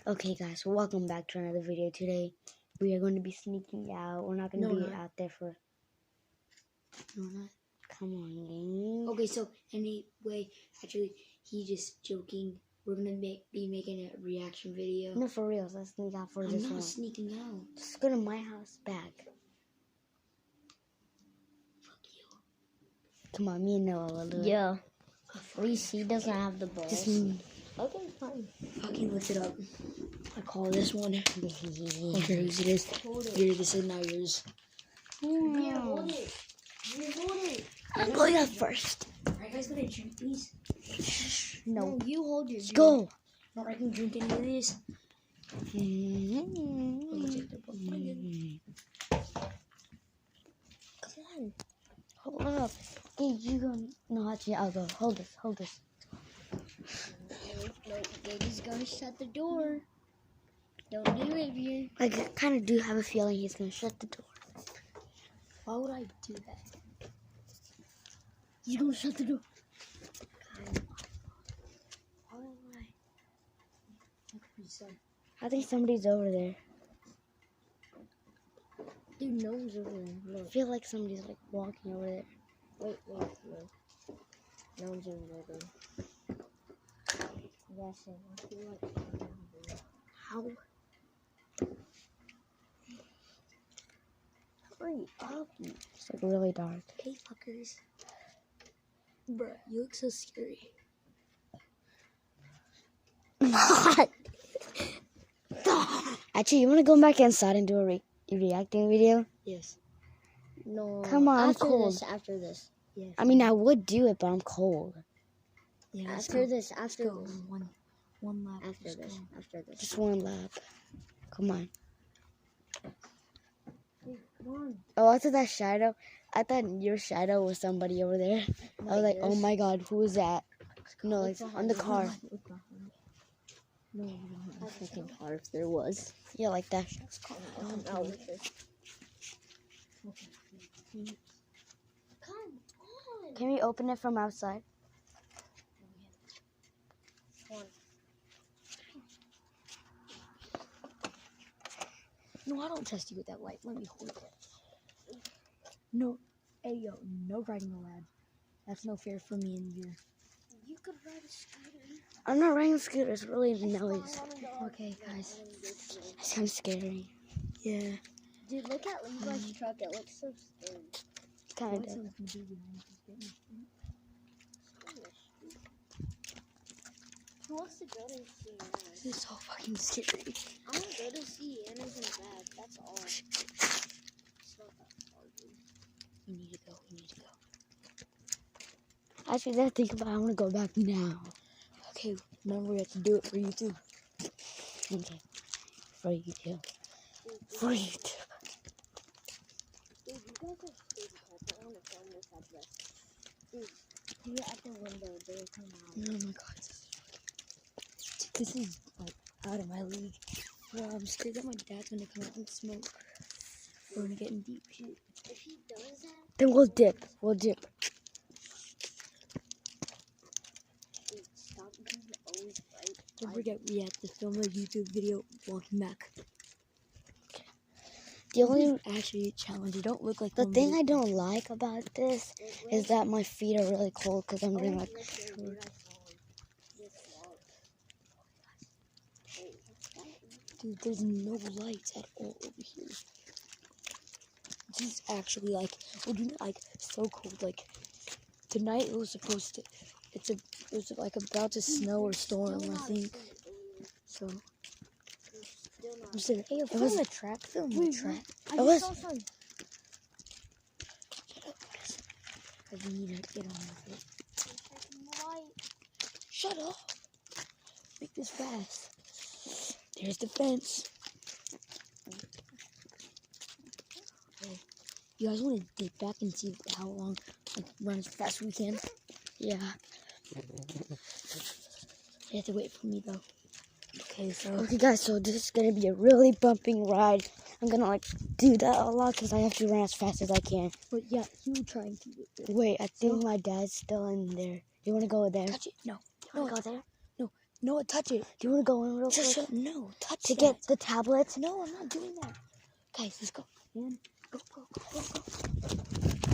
Okay guys, welcome back to another video. Today we are going to be sneaking out. We're not going to be out there for... No, not. Come on, gang. Okay, so anyway, actually, he's just joking. We're going to be making a reaction video. No, for real. Let's sneak out for this one. I'm not sneaking out. Just go to my house back. Fuck you. Come on, me and Noah will do it. Yeah. At least he doesn't have the balls. Just me. Okay, fine. Fucking look it up. I call this one. Okay, whose it is. Here, this is now yours. Here, hold it. Here, hold it. I'm going out first. Are you guys going to drink these? No. You hold yours. Let's go. No, I can drink any of these. Come on. Hold up. Hey, you go. No, actually, I'll go. Hold this. Hold this. No, Gabe's gonna shut the door. Don't do it here. I kind of do have a feeling he's going to shut the door. Why would I do that? He's going to shut the door. Why would I? What could be said? I think somebody's over there. Dude, no one's over there. I Look. feel like somebody's like walking over there. Wait. No one's over there. Yes, I feel like How? hurry up. It's like really dark. Hey, fuckers. Bruh, you look so scary. Actually, you want to go back inside and do a reacting video? Yes. No. Come on, I'm after cold. After this. Yes. I mean, I would do it, but I'm cold. Yeah, After this. Let's go. One lap. After this. After this. Just one lap. Come on. Come on. Oh, I thought that shadow. I thought your shadow was somebody over there. I was like, oh my god, who is that? No, like on the car. No, we don't have a second car if there was. Yeah, like that. Come out with this. Come on. Can we open it from outside? No, I don't trust you with that light. Let me hold it. No. Hey, yo. No riding allowed. That's no fair for me and you. You could ride a scooter. I'm not riding a scooter. It's really noise. Okay, guys. It's kind of scary. Yeah. Dude, look at Levi's truck. It looks so scary. Kind of. Who wants to go to see Anna? This is so fucking scary. I want to go to see Anna's in the bag. That's all. It's not that hard, dude. We need to go. We need to go. Actually, I think about it. I want to go back now. Okay, remember we have to do it for you too. Okay. For you too. For you too. Dude, you guys are stupid. I want to film this at this. Dude, you're at the window. They come out. Oh my god. This is like out of my league. Bro, I'm scared that my dad's gonna come out and smoke. We're gonna get in deep shit. If he does that, Then we'll dip. We'll dip. dude, stop being always right. Don't forget, we have to film a YouTube video walking back. The only Actually, challenge. You don't look like the one thing bit- I don't like about this is that my feet are really cold because I'm doing like... Dude, there's no lights at all over here. This is actually like, we're doing it like so cold. Like tonight, it was supposed to. It was like about to snow or storm, I think. So. I'm saying, hey, It was a track film. Wait, A track. It was... We need to get on with it. Shut up. Make this fast. There's the fence. Okay. You guys want to dip back and see how long, like, run as fast as we can? Yeah. You have to wait for me though. Okay, so Okay, guys, so this is going to be a really bumping ride. I'm going to, like, do that a lot because I have to run as fast as I can. but yeah, you trying to do it. Wait, I think my dad's still in there. You want to go there? Touch it. No. You want to go there? No. No, touch it. Do you want to go in real Just quick no, touch to that. get the tablets? No, I'm not doing that. Guys, let's go. And go, go, go, go, go.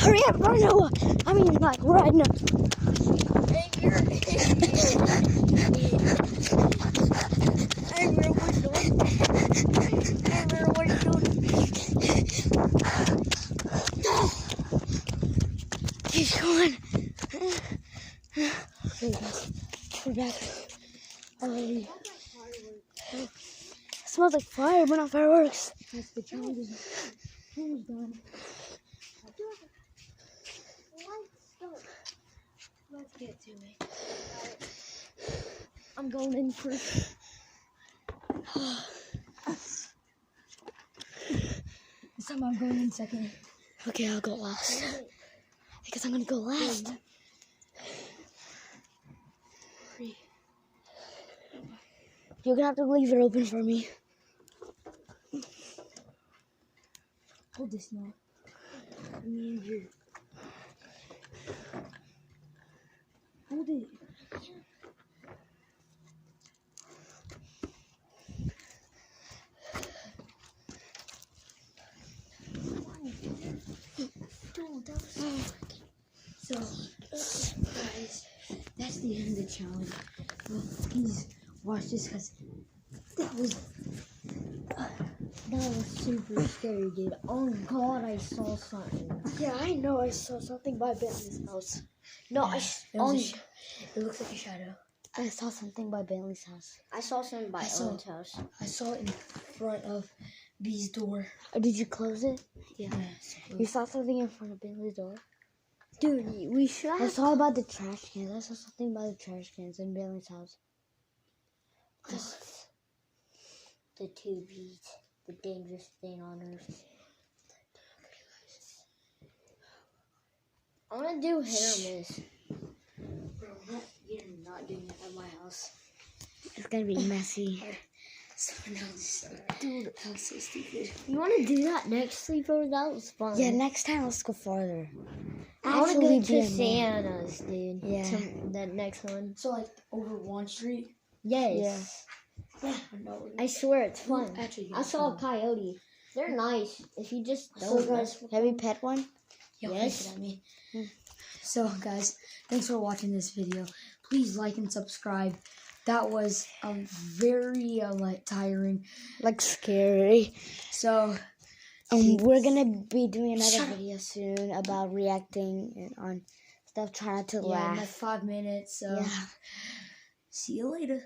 Hurry up, run Noah. I mean, like, right now. He's going. Okay, guys, we're back. Already. Smells like fire, but not fireworks. That's the challenge is almost done. Let's get to it. I'm going in first. This time I'm going in second. Okay, I'll go last. Because I'm gonna go last. You're gonna have to leave it open for me. Hold this now. Me and you. Hold it. So, guys, that's the end of the challenge. Well, please watch this because that was super scary, dude. Oh God, I saw something. Yeah, I know. I saw something by Bentley's house. No, Yeah, it looks like a shadow. I saw something by Bentley's house. I saw something by I saw- Owen's house. I saw it in front of B's door. Did you close it? Yeah. You saw something in front of Bentley's door? Dude, we should I saw about the trash cans. I saw something about the trash cans in Bentley's house. the two bees, the dangerous thing on earth. I want to do hit or miss. Bro, you're not doing it at my house. It's gonna be messy. Someone else. Dude, that was so stupid. You want to do that next sleepover? That was fun. Yeah, next time let's go farther. I want to Actually, go be to a man. Santa's, dude. Yeah. To that next one. So, like, over Wall Street? Yes. Yeah. No. I swear it's fun. Actually, I saw a coyote. They're nice. If you just So, don't guys, Have you pet one? Yo, Yes. yes. At me. So, guys, thanks for watching this video. Please like and subscribe. That was very like tiring. Like scary. So, We're gonna be doing another Shut up. video soon about reacting on stuff. Try not to yeah, in like laugh. 5 minutes. So, Yeah. see you later.